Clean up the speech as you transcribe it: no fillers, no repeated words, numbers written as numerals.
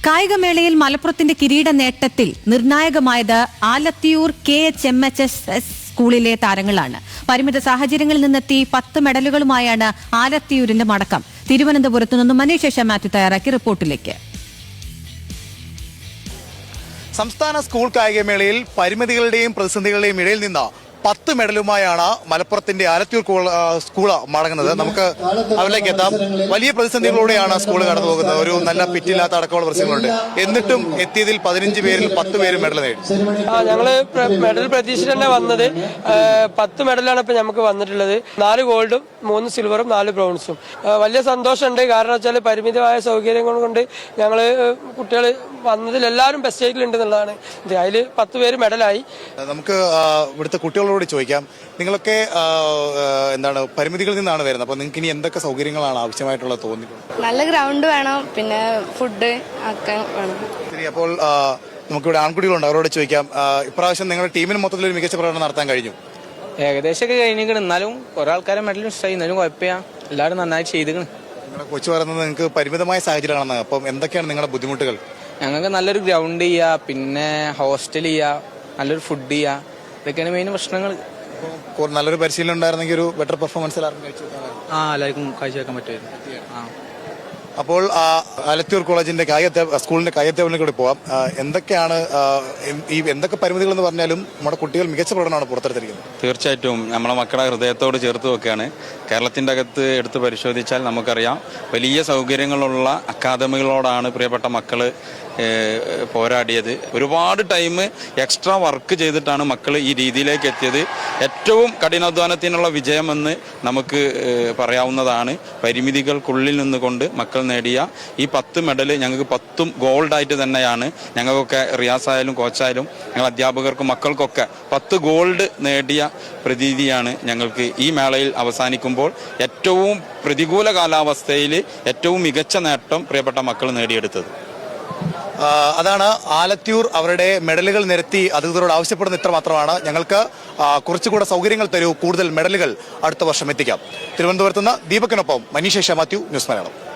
കായികമേളയിൽ മലപ്പുറത്തിന്റെ കിരീട നേട്ടത്തിൽ നിർണായകമായത് ആലത്തിയൂർ KHMHS സ്കൂളിലെ താരങ്ങളാണ്. പരിമിത സാഹചര്യങ്ങളിൽ നിന്നെത്തി 10 മെഡലുകളുമായാണ് ആലത്തിയൂരിന്റെ മടക്കം. തിരുവനന്തപുരത്തു നിന്നും മനീഷ മാത്യു തയ്യാറാക്കി റിപ്പോർട്ടിലേക്ക്. സംസ്ഥാന സ്കൂൾ കായികമേളയിൽ പരിമിതികളുടെയും പ്രതിസന്ധികളുടെയും ഇടയിൽ നിന്ന് 10 മെഡലുമായാണ് മലപ്പുറത്തിന്റെ ആലത്തിയൂർ സ്കൂൾ മടങ്ങുന്നത്. നമുക്ക് അവരിലേക്ക് എത്താം. വലിയ പ്രതിസന്ധികളോടെയാണ് സ്കൂൾ കടന്നു പോകുന്നത്. ഒരു നല്ല പിറ്റില്ലാത്ത അടക്കമുള്ള പ്രശ്നങ്ങളുണ്ട്. എന്നിട്ടും എത്തിയതിൽ 15 പേരിൽ 10 പേരും മെഡൽ നേടി. ഞങ്ങള് മെഡൽ പ്രതീക്ഷിച്ച് തന്നെ വന്നത് 10 മെഡലാണ് ഇപ്പൊ നമുക്ക് വന്നിട്ടുള്ളത്. 4 ഗോൾഡും 3 സിൽവറും 4 ബ്രൗൺസും. വലിയ സന്തോഷമുണ്ട്. കാരണം വെച്ചാൽ പരിമിതമായ സൗകര്യങ്ങൾ കൊണ്ട് ഞങ്ങള് കുട്ടികൾ വന്നതിൽ എല്ലാവരും ബെസ്റ്റ് സ്റ്റേജിലുണ്ട് എന്നുള്ളതാണ്. അതിൽ 10 പേര് മെഡലായി. നമുക്ക് ഇവിടുത്തെ കുട്ടികളോട് ചോദിക്കാം, നിങ്ങളൊക്കെ എന്താണ് പരിമിതികളിൽ നിന്നാണ് വരുന്നത്, അപ്പൊ നിങ്ങൾക്ക് ഇനി എന്തൊക്കെ സൗകര്യങ്ങളാണ് ആവശ്യമായിട്ടുള്ളത് തോന്നിയിട്ടുള്ളത്? നല്ല ഗ്രൗണ്ട് വേണം, പിന്നെ ഫുഡ് ഒക്കെ വേണം. ശരി, അപ്പോൾ നമുക്കിവിടെ ആൺകുട്ടികളുണ്ട്, അവരോട് ചോദിക്കാം. ഇപ്രാവശ്യം നിങ്ങളുടെ ടീമിന് മൊത്തത്തിൽ ഒരു മികച്ച പ്രകടനം നടത്താൻ കഴിഞ്ഞു? ഏകദേശമൊക്കെ കഴിഞ്ഞിരിക്കണം. എന്നാലും കുറെ ആൾക്കാരെ മെഡൽ മിസ്സായി, എന്നാലും കുഴപ്പമില്ല, എല്ലാവരും നന്നായി ചെയ്തിരിക്കണം. നിങ്ങളുടെ കൊച്ചു പറയുന്നത് നിങ്ങൾക്ക് പരിമിതമായ സാഹചര്യമാണെന്ന്. അപ്പം എന്തൊക്കെയാണ് നിങ്ങളുടെ ബുദ്ധിമുട്ടുകൾ? ഞങ്ങൾക്ക് നല്ലൊരു ഗ്രൗണ്ട് ചെയ്യുക, പിന്നെ ഹോസ്റ്റൽ ചെയ്യുക, നല്ലൊരു ഫുഡ് ചെയ്യുക, ഇതൊക്കെയാണ് മെയിൻ പ്രശ്നങ്ങൾ. നല്ലൊരു പരിശീലനം ഉണ്ടായിരുന്നെങ്കിൽ ഒരു ബെറ്റർ പെർഫോമൻസ് എല്ലാവർക്കും എല്ലാവർക്കും കാഴ്ചവെക്കാൻ പറ്റുമായിരുന്നു. അപ്പോൾ ആലത്തിയൂർ കോളേജിന്റെ സ്കൂളിന്റെ കായികത്യാപനത്തിലൂടെ പോവാം. എന്തൊക്കെയാണ് എന്തൊക്കെ പരിമിതികൾ എന്ന് പറഞ്ഞാലും നമ്മുടെ കുട്ടികൾ മികച്ച പ്രകടനമാണ് പുറത്തെടുത്തിരിക്കുന്നത്. തീർച്ചയായിട്ടും നമ്മളെ മക്കളെ ഹൃദയത്തോട് ചേർത്ത് വെക്കുകയാണ്. കേരളത്തിന്റെ അകത്ത് എടുത്ത് പരിശോധിച്ചാൽ നമുക്കറിയാം, വലിയ സൗകര്യങ്ങളുള്ള അക്കാദമികളോടാണ് പ്രിയപ്പെട്ട മക്കള് പോരാടിയത്. ഒരുപാട് ടൈം എക്സ്ട്രാ വർക്ക് ചെയ്തിട്ടാണ് മക്കൾ ഈ രീതിയിലേക്ക് എത്തിയത്. ഏറ്റവും കഠിനാധ്വാനത്തിനുള്ള വിജയമെന്ന് നമുക്ക് പറയാവുന്നതാണ്. പരിമിതികൾക്കുള്ളിൽ നിന്നുകൊണ്ട് മക്കൾ നേടിയ ഈ 10 മെഡൽ ഞങ്ങൾക്ക് 10 ഗോൾഡായിട്ട് തന്നെയാണ്. ഞങ്ങൾക്കൊക്കെ റിയാസായാലും കോച്ചായാലും ഞങ്ങൾ അധ്യാപകർക്കും മക്കൾക്കൊക്കെ 10 ഗോൾഡ് നേടിയ പ്രതീതിയാണ് ഞങ്ങൾക്ക് ഈ മേളയിൽ അവസാനിക്കുമ്പോൾ. ഏറ്റവും പ്രതികൂല കാലാവസ്ഥയിൽ ഏറ്റവും മികച്ച നേട്ടം പ്രിയപ്പെട്ട മക്കൾ നേടിയെടുത്തത്. അതാണ് ആലത്തിയൂർ അവരുടെ മെഡലുകൾ നിരത്തി അധികൃതരോട് ആവശ്യപ്പെടുന്ന ഇത്ര മാത്രമാണ്. ഞങ്ങൾക്ക് കുറച്ചുകൂടെ സൗകര്യങ്ങൾ തരൂ, കൂടുതൽ മെഡലുകൾ അടുത്ത വർഷം എത്തിക്കാം. തിരുവനന്തപുരത്ത് നിന്ന് ദീപകിനൊപ്പം മനീഷ മാത്യു, ന്യൂസ് മലയാളം.